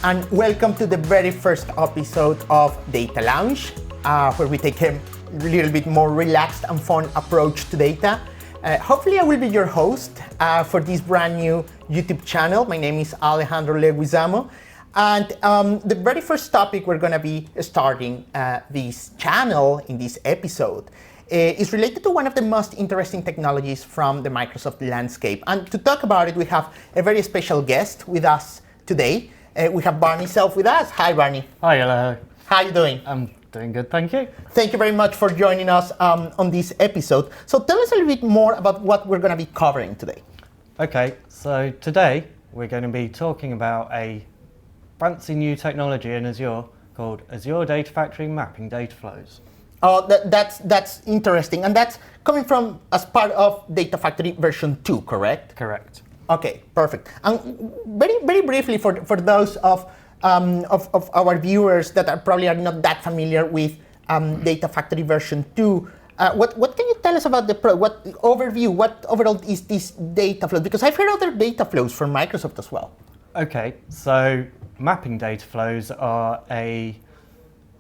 and welcome to the very first episode of Data Lounge, where we take a little bit more relaxed and fun approach to data. Hopefully I will be your host for this brand new YouTube channel. My name is Alejandro Leguizamo, and the very first topic we're going to be starting this channel in this episode is related to one of the most interesting technologies from the Microsoft landscape. And to talk about it, we have a very special guest with us today. We have Barney Self with us. Hi, Barney. Hi, hello. How are you doing? I'm doing good, thank you. Thank you very much for joining us on this episode. So tell us a little bit more about what we're going to be covering today. Okay, so today we're going to be talking about a fancy new technology in Azure called Azure Data Factory Mapping Data Flows. Oh, that's interesting. And that's coming from as part of Data Factory version 2, correct? Correct. Okay, perfect. And very briefly for those of our viewers that are not that familiar with Data Factory version 2, what can you tell us about what overall is this data flow? Because I've heard other data flows from Microsoft as well. Okay, so mapping data flows are a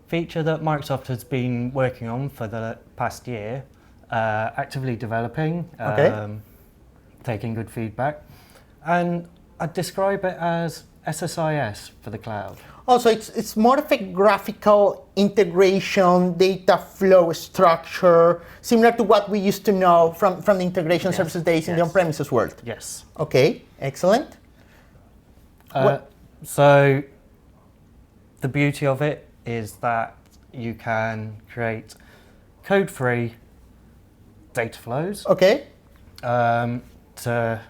feature that Microsoft has been working on for the past year, actively developing, taking good feedback. And I'd describe it as SSIS for the cloud. Oh, so it's more of a graphical integration, data flow structure, similar to what we used to know from the integration services days in the on-premises world. Yes. Okay, excellent. So the beauty of it is that you can create code-free data flows. Okay. To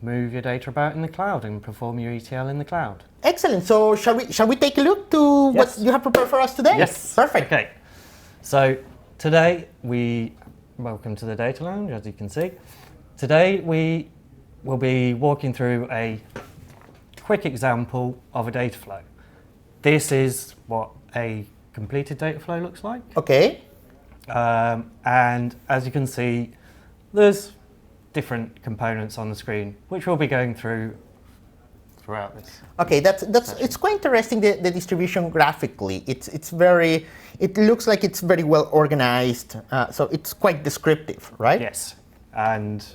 move your data about in the cloud and perform your ETL in the cloud. Excellent. So shall we take a look to what you have prepared for us today? Yes. Perfect. Okay. So today welcome to the Data Lounge, as you can see. Today we will be walking through a quick example of a data flow. This is what a completed data flow looks like. Okay. And as you can see, there's different components on the screen, which we'll be going throughout this. Okay, it's quite interesting, the distribution graphically. It looks like it's very well organized, so it's quite descriptive, right? Yes, and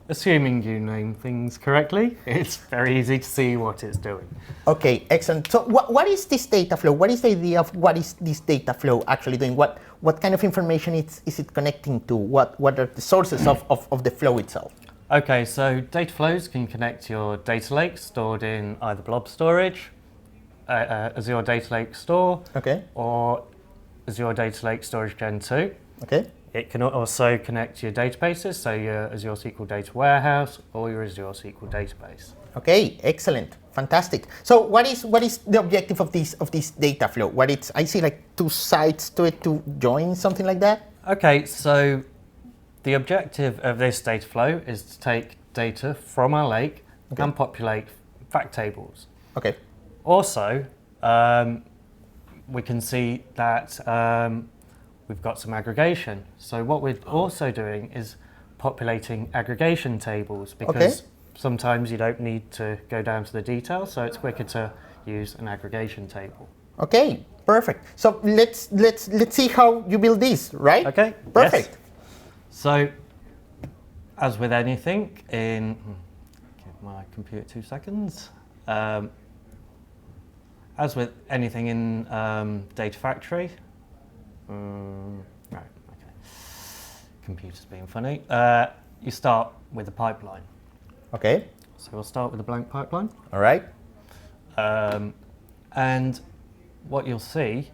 assuming you name things correctly, it's very easy to see what it's doing. Okay, excellent. So what is this data flow? What is the idea of what is this data flow actually doing? What kind of information is it connecting to? What are the sources of the flow itself? Okay, so data flows can connect your data lake stored in either blob storage, Azure Data Lake Store, or Azure Data Lake Storage Gen 2. Okay. It can also connect to your databases, so your Azure SQL Data Warehouse or your Azure SQL Database. Okay, excellent, fantastic. So what is the objective of this data flow? I see like two sides to it to join, something like that? Okay, so the objective of this data flow is to take data from our lake and populate fact tables. Okay. Also, we can see that we've got some aggregation. So what we're also doing is populating aggregation tables, because sometimes you don't need to go down to the details, so it's quicker to use an aggregation table. Okay, perfect. So let's see how you build this, right? Okay. Perfect. Yes. So, as with anything give my computer 2 seconds. As with anything in Data Factory, right, okay. Computer's being funny. You start with a pipeline. Okay. So we'll start with a blank pipeline. All right. And what you'll see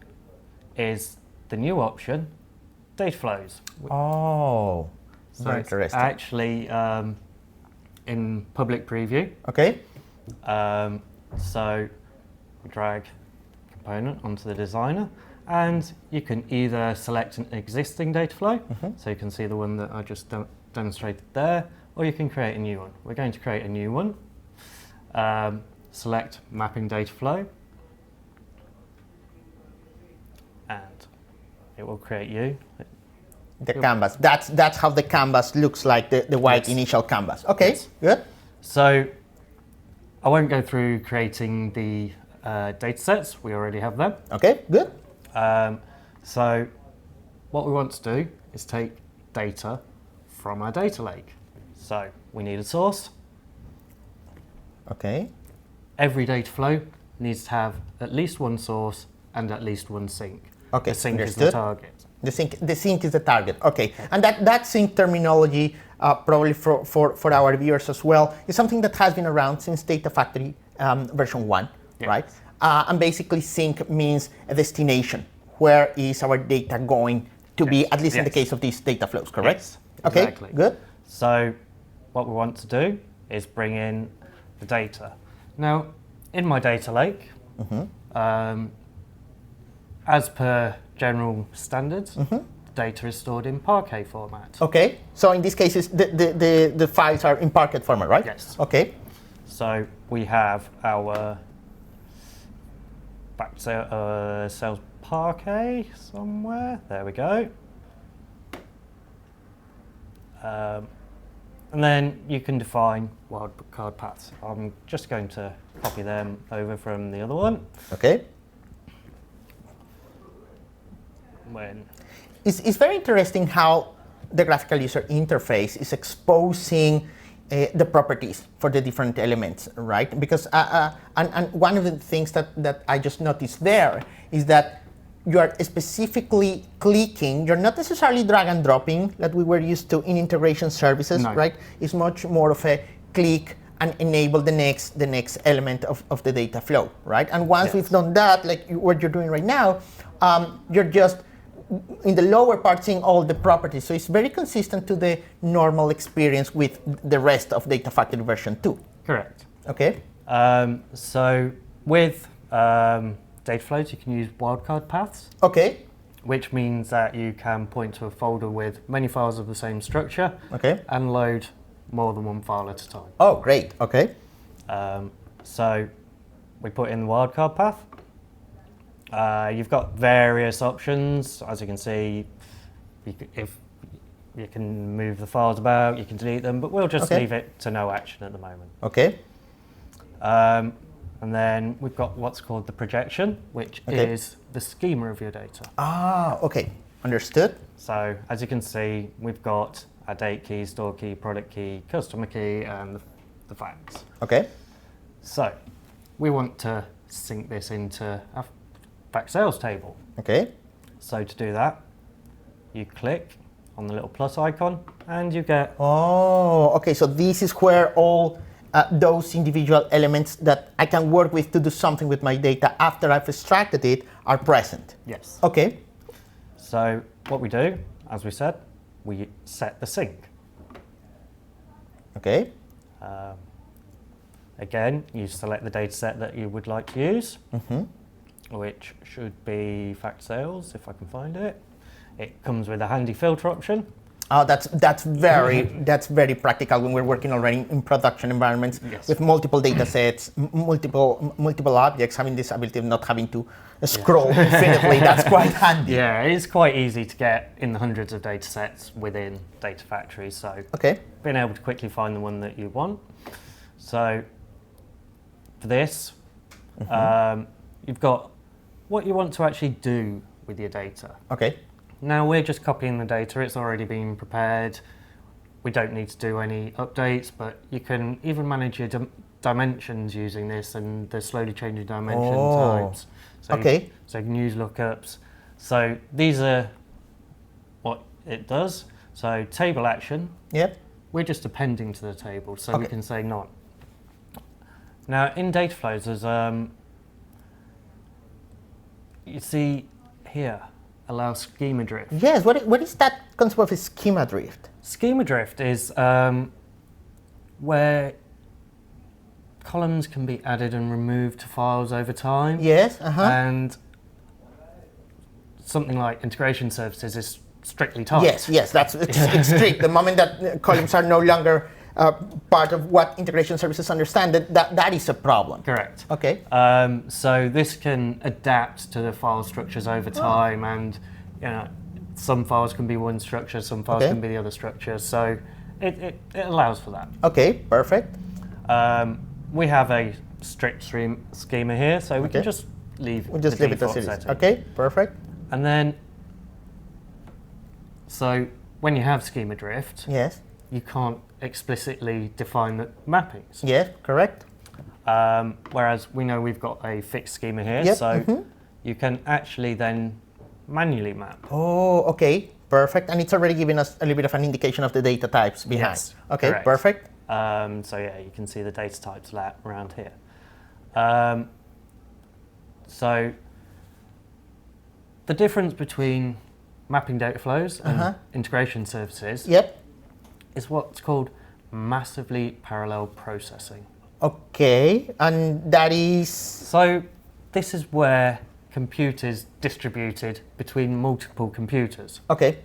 is the new option, data flows. Oh, so very it's interesting. actually in public preview. Okay. So we drag component onto the designer, and you can either select an existing data flow, so you can see the one that I just demonstrated there, or you can create a new one. We're going to create a new one. Select mapping data flow, and it will create the canvas. That's how the canvas looks like, the white initial canvas. Okay, good. So I won't go through creating the data sets. We already have them. Okay, good. So what we want to do is take data from our data lake. So we need a source. Okay. Every data flow needs to have at least one source and at least one sink. Okay, the sink understood. is the target. The sink is the target. Okay, and that sink terminology, probably for our viewers as well, is something that has been around since Data Factory version 1, yes. Right? And basically, sink means a destination. Where is our data going to be? At least in the case of these data flows, correct? Yes, okay, exactly. Good. So, what we want to do is bring in the data. Now, in my data lake, as per general standards, the data is stored in Parquet format. Okay, so in this case, the files are in Parquet format, right? Yes. Okay. So we have our sales Parquet somewhere. There we go. And then you can define wildcard paths. I'm just going to copy them over from the other one. Okay. It's very interesting how the graphical user interface is exposing the properties for the different elements, right? Because and one of the things that I just noticed there is that you are specifically clicking. You're not necessarily drag and dropping that we were used to in integration services, no. Right? It's much more of a click and enable the next element of the data flow, right? And once we've done that, like what you're doing right now, you're just in the lower part seeing all the properties. So it's very consistent to the normal experience with the rest of Data Factory version 2. Correct. Okay. So with data flows, you can use wildcard paths. Okay. Which means that you can point to a folder with many files of the same structure. Okay. And load more than one file at a time. Oh, great. Okay. So we put in the wildcard path. You've got various options. As you can see, if you can move the files about, you can delete them, but we'll just leave it to no action at the moment. Okay. And then we've got what's called the projection, which is the schema of your data. Ah, okay. Understood. So as you can see, we've got our date key, store key, product key, customer key, and the facts. Okay. So we want to sync this into our fact sales table. Okay. So to do that, you click on the little plus icon and you get... Oh, okay. So this is where all those individual elements that I can work with to do something with my data after I've extracted it are present. Yes. Okay. So what we do, as we said, we set the sync. Okay. Again, you select the data set that you would like to use, which should be fact sales, if I can find it. It comes with a handy filter option. Oh, that's very practical when we're working already in production environments with multiple data sets, multiple objects, having this ability of not having to scroll infinitely. That's quite handy. Yeah, it's quite easy to get in the hundreds of data sets within Data Factory. So being able to quickly find the one that you want. So for this, you've got what you want to actually do with your data. Okay. Now we're just copying the data, it's already been prepared. We don't need to do any updates, but you can even manage your dimensions using this and the slowly changing dimension types. So so you can use lookups. So these are what it does. So table action, we're just appending to the table, so we can say not. Now in data flows, there's you see here, allow schema drift. Yes, what is that concept of a schema drift? Schema drift is where columns can be added and removed to files over time. Yes, and something like integration services is strictly timed. Yes, it's strict. The moment that columns are no longer part of what integration services understand, that is a problem. Correct. Okay. So this can adapt to the file structures over time, and some files can be one structure, some files can be the other structure. So it allows for that. Okay, perfect. We have a strict schema here, so we can just leave we'll just leave it as it is. Okay, perfect. And then, so when you have schema drift, yes, you can't explicitly define the mappings. Yes, correct. Whereas we know we've got a fixed schema here, so you can actually then manually map. Oh, okay, perfect. And it's already giving us a little bit of an indication of the data types behind. Yes, okay, correct. Perfect. So yeah, you can see the data types around here. So the difference between mapping data flows and integration services is what's called massively parallel processing. Okay, and that is... So this is where compute is distributed between multiple computers. Okay.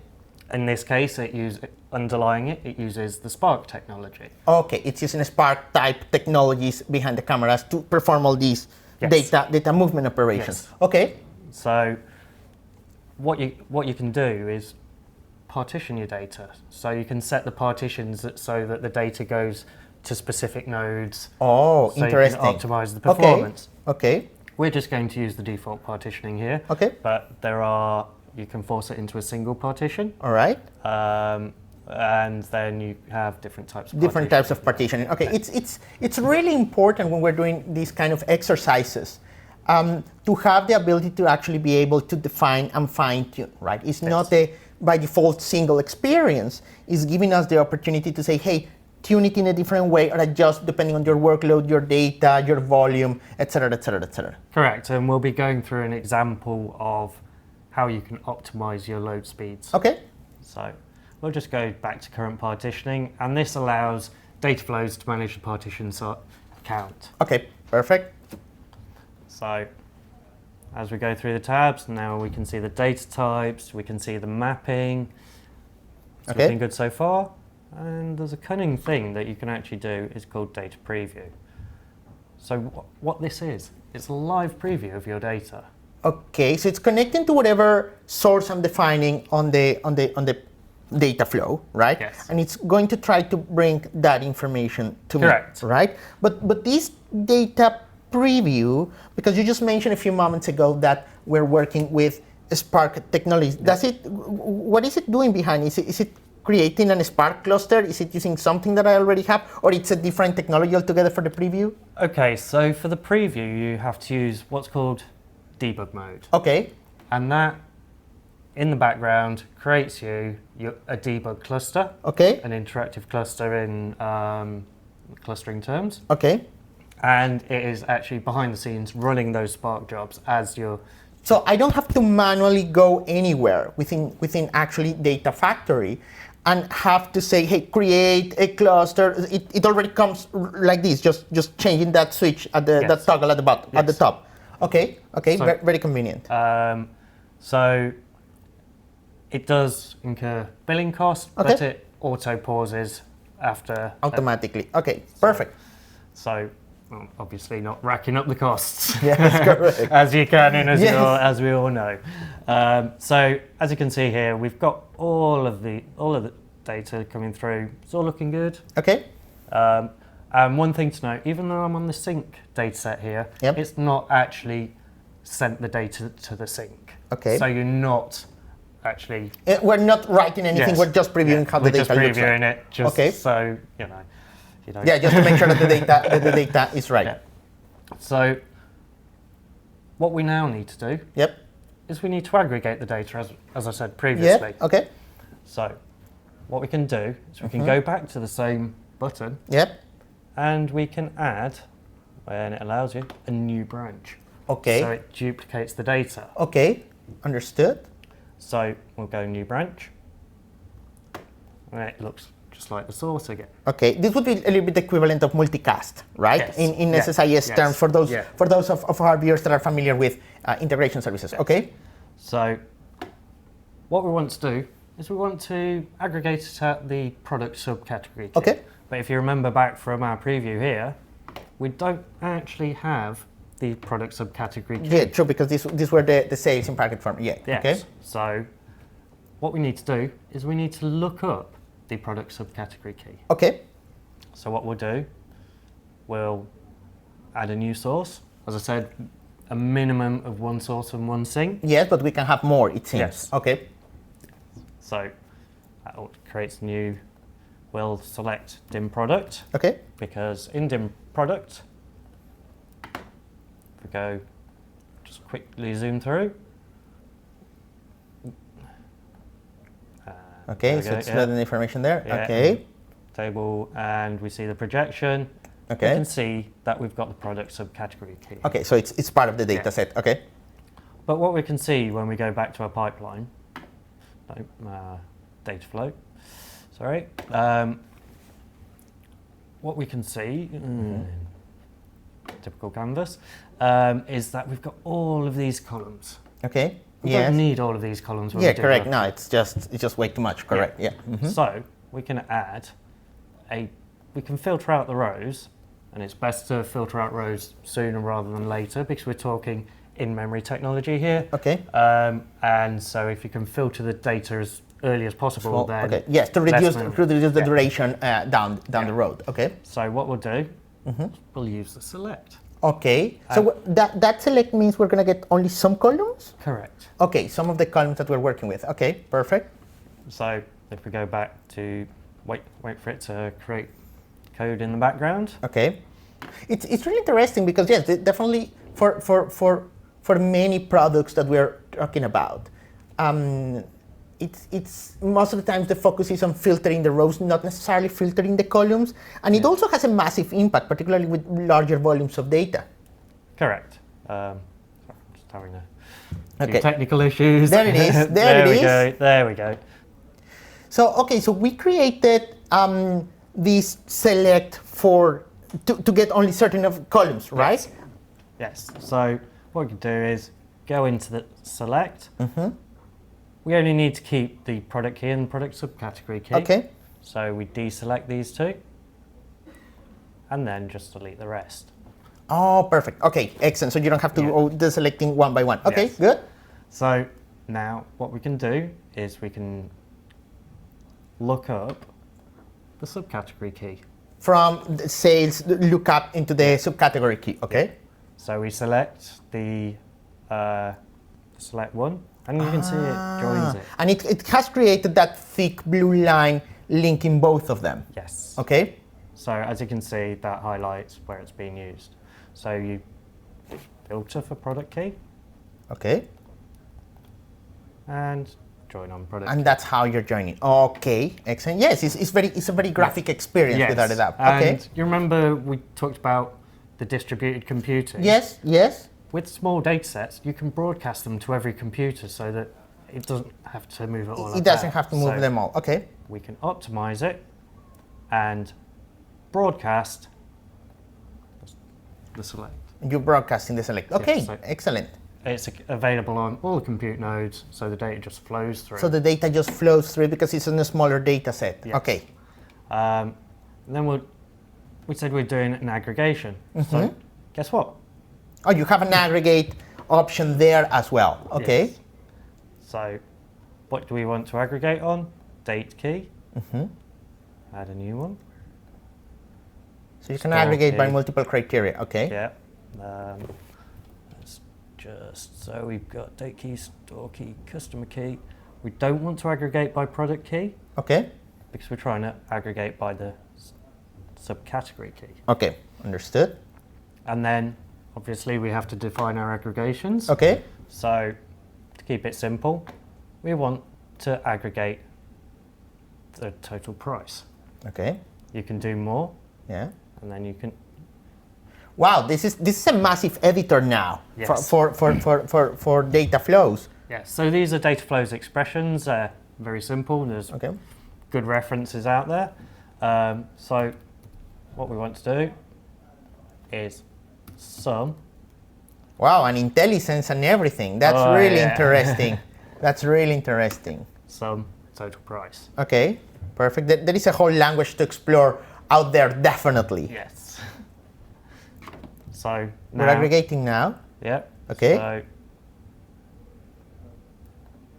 In this case, it uses the Spark technology. Okay, it's using Spark type technologies behind the cameras to perform all these data movement operations. Yes. Okay. So what you can do is partition your data. So you can set the partitions so that the data goes to specific nodes. Oh, so interesting. You can optimize the performance. Okay. We're just going to use the default partitioning here. Okay. But you can force it into a single partition. All right. And then you have different types of partitioning. Okay, it's really important when we're doing these kind of exercises to have the ability to actually be able to define and fine tune, right? It's not a by default single experience. It's giving us the opportunity to say, hey, tune it in a different way or adjust depending on your workload, your data, your volume, et cetera, et cetera, et cetera. Correct, and we'll be going through an example of how you can optimize your load speeds. Okay. So we'll just go back to current partitioning, and this allows data flows to manage the partition count. Okay, perfect. So as we go through the tabs, now we can see the data types, we can see the mapping. It's looking good so far. And there's a cunning thing that you can actually do, is called data preview. So what this is, it's a live preview of your data. Okay, so it's connecting to whatever source I'm defining on the data flow, right? Yes. And it's going to try to bring that information to Correct. me, right? But this data preview, because you just mentioned a few moments ago that we're working with Spark technology. What is it doing behind? Is it creating a Spark cluster? Is it using something that I already have, or it's a different technology altogether for the preview? Okay, so for the preview, you have to use what's called debug mode. Okay. And that, in the background, creates a debug cluster. Okay. An interactive cluster in clustering terms. Okay. And it is actually behind the scenes running those Spark jobs as you're... So I don't have to manually go anywhere within actually Data Factory and have to say, hey, create a cluster. It already comes like this, just changing that switch at that toggle at the bottom, at the top. Okay, so, very convenient. So it does incur billing costs, but it auto pauses after. Automatically. Okay, perfect. So well, obviously not racking up the costs. Yes, correct. As you can, and as we all know. So as you can see here, we've got all of the data coming through. It's all looking good. Okay. And one thing to note, even though I'm on the sync data set here, it's not actually sent the data to the sync. Okay. So you're not actually... We're not writing anything, we're just previewing how the data looks like. We're just previewing it, just so, you know. Yeah, just to make sure that the data is right. Yeah. So what we now need to do is we need to aggregate the data, as I said previously. Yeah, okay. So what we can do is we can go back to the same button. Yep. And we can add, when it allows you, a new branch. Okay. So it duplicates the data. Okay, understood. So we'll go new branch. And it looks just like the source again. Okay, this would be a little bit equivalent of multicast, right? Yes. In SSIS terms, for those of our viewers that are familiar with integration services. Yes. Okay. So what we want to do is we want to aggregate it at the product subcategory key. Okay. But if you remember back from our preview here, we don't actually have the product subcategory key. Yeah, true, because these were the sales in packet form. Yeah. Yes. Okay. So what we need to do is we need to look up the product subcategory key. Okay. So what we'll do, we'll add a new source. As I said, a minimum of one source and one sink. Yes, but we can have more, it seems. Yes. Okay. So that creates a new, we'll select dim product. Okay. Because in dim product, if we go, just quickly zoom through. Okay, so it's loading the information there. Yeah. Okay. Table, and we see the projection. Okay. You can see that we've got the product subcategory key. Okay, so it's part of the data set. Okay. But what we can see when we go back to our pipeline, data flow, sorry, what we can see, typical canvas, is that we've got all of these columns. Okay. We don't need all of these columns. Yeah, correct. No, it's just way too much. Correct. Yeah. So we can add we can filter out the rows, and it's best to filter out rows sooner rather than later because we're talking in-memory technology here. Okay. And so if you can filter the data as early as possible, then okay. Yes, to reduce the duration down the road. Okay. So what we'll do, we'll use the select. Okay. So that select means we're going to get only some columns? Correct. Okay, some of the columns that we're working with. Okay, perfect. So if we go back to wait for it to create code in the background. Okay. It's really interesting because yes, definitely for many products that we're talking about, it's most of the times the focus is on filtering the rows, not necessarily filtering the columns, and it also has a massive impact, particularly with larger volumes of data. Correct. Sorry, I'm just having a few technical issues. There it is. There we go. There we go. So so we created this select to get only certain of columns, right? Yes. So what we can do is go into the select. We only need to keep the product key and product subcategory key. Okay. So we deselect these two, and then just delete the rest. Oh, perfect. Okay, excellent. So you don't have to go deselecting one by one. Okay, good. So now what we can do is we can look up the subcategory key. From the sales, look up into the subcategory key. Okay. So we select the select one. And you can see it joins it. And it has created that thick blue line linking both of them. Yes. Okay. So as you can see, that highlights where it's being used. So you filter for product key. Okay. And join on product and key. That's how you're joining. Okay, excellent. Yes, it's a very graphic experience without a doubt. Okay. And you remember we talked about the distributed computing? Yes, yes. With small data sets, you can broadcast them to every computer so that it doesn't have to move it all. It doesn't have to move them all. Okay. We can optimize it and broadcast the select. You're broadcasting the select. Okay, so excellent. It's available on all the compute nodes, so the data just flows through. So the data just flows through because it's in a smaller data set. Yes. Okay. Then we said we're doing an aggregation. So guess what? Oh, you have an aggregate option there as well. Okay. Yes. So what do we want to aggregate on? Date key. Add a new one. So you can aggregate by multiple criteria. Okay. Yeah. Let's just, so we've got date key, store key, customer key. We don't want to aggregate by product key. Okay. Because we're trying to aggregate by the subcategory key. Okay, understood. And then obviously we have to define our aggregations. Okay. So to keep it simple, we want to aggregate the total price. Okay. You can do more. Yeah. And then you can. Wow, this is a massive editor now. Yes. for data flows. Yeah. So these are data flows expressions. Very simple. There's good references out there. So what we want to do is sum. Wow, and IntelliSense and everything. That's really interesting. That's really interesting. Sum total price. Okay, perfect. There is a whole language to explore out there, definitely. Yes. So now, we're aggregating now. Yep. Okay. So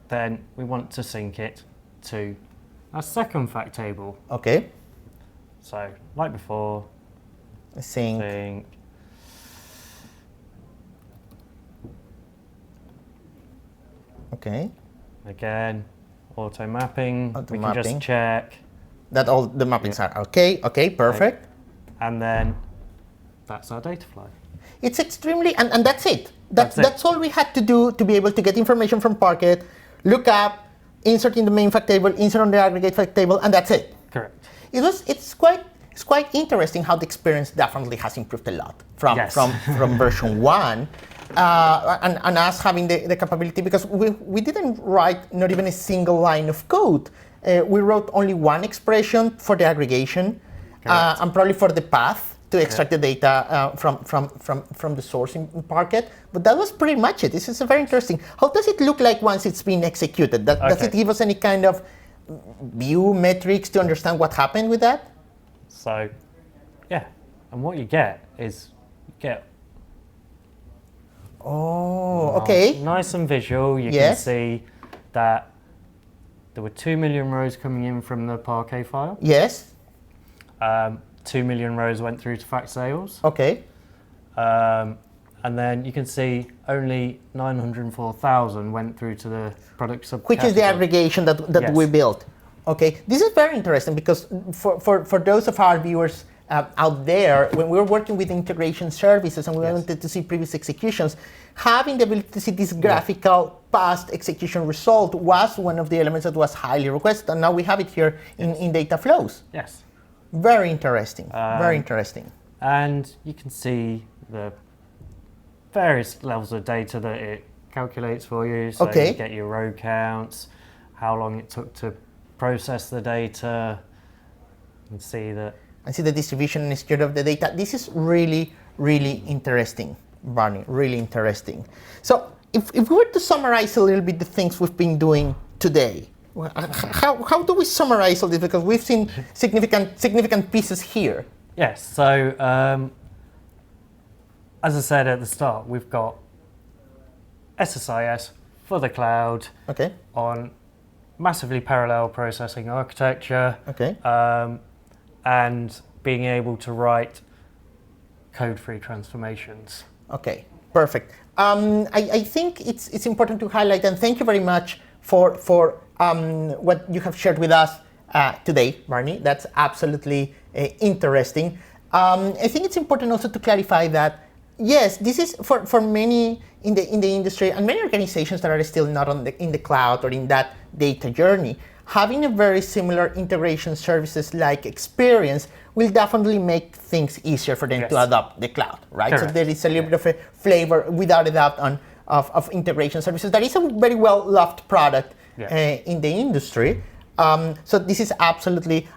then we want to sync it to our second fact table. Okay. So like before, sync Okay. Again, auto mapping. We can mapping. just check that all the mappings are okay. Okay, perfect. And then that's our data flow. It's extremely, and that's it. That's all we had to do to be able to get information from Parquet, look up, insert in the main fact table, insert on the aggregate fact table, and that's it. Correct. It's quite interesting how the experience definitely has improved a lot from version 1. And us having the capability, because we didn't write not even a single line of code. We wrote only one expression for the aggregation, and probably for the path to extract the data from the source in Parquet. But that was pretty much it. This is very interesting. How does it look like once it's been executed? Does it give us any kind of view metrics to understand what happened with that? So, yeah. And what you get is Oh, okay. Nice and visual. You can see that there were 2 million rows coming in from the Parquet file. Yes. 2 million rows went through to fact sales. Okay. And then you can see only 904,000 went through to the product subcategory. Which is the aggregation that we built. Okay. This is very interesting because for those of our viewers out there, when we were working with integration services and we wanted to see previous executions, having the ability to see this graphical past execution result was one of the elements that was highly requested, and now we have it here in data flows. Yes. Very interesting. Very interesting. And you can see the various levels of data that it calculates for you. So you get your row counts, how long it took to process the data, and see that. And see the distribution and structure of the data. This is really, really interesting, Barney, really interesting. So if we were to summarize a little bit the things we've been doing today, how do we summarize all this? Because we've seen significant pieces here. Yes, so as I said at the start, we've got SSIS for the cloud on massively parallel processing architecture. And being able to write code-free transformations. Okay, perfect. I think it's important to highlight, and thank you very much for what you have shared with us today, Barney. That's absolutely interesting. I think it's important also to clarify that, yes, this is for many in the industry and many organizations that are still not in the cloud or in that data journey. Having a very similar integration services like experience will definitely make things easier for them to adopt the cloud, right? Correct. So there is a little bit of a flavor, without a doubt, of integration services. That is a very well-loved product in the industry. So this is absolutely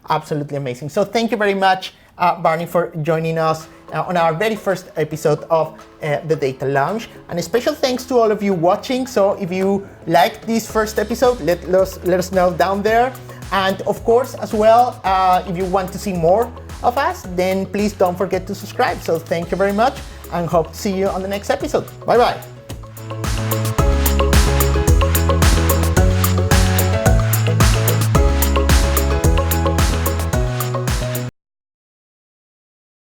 amazing. So thank you very much, Barney, for joining us on our very first episode of the Data Lounge. And a special thanks to all of you watching. So if you liked this first episode, let us know down there. And of course, as well, if you want to see more of us, then please don't forget to subscribe. So thank you very much and hope to see you on the next episode. Bye-bye.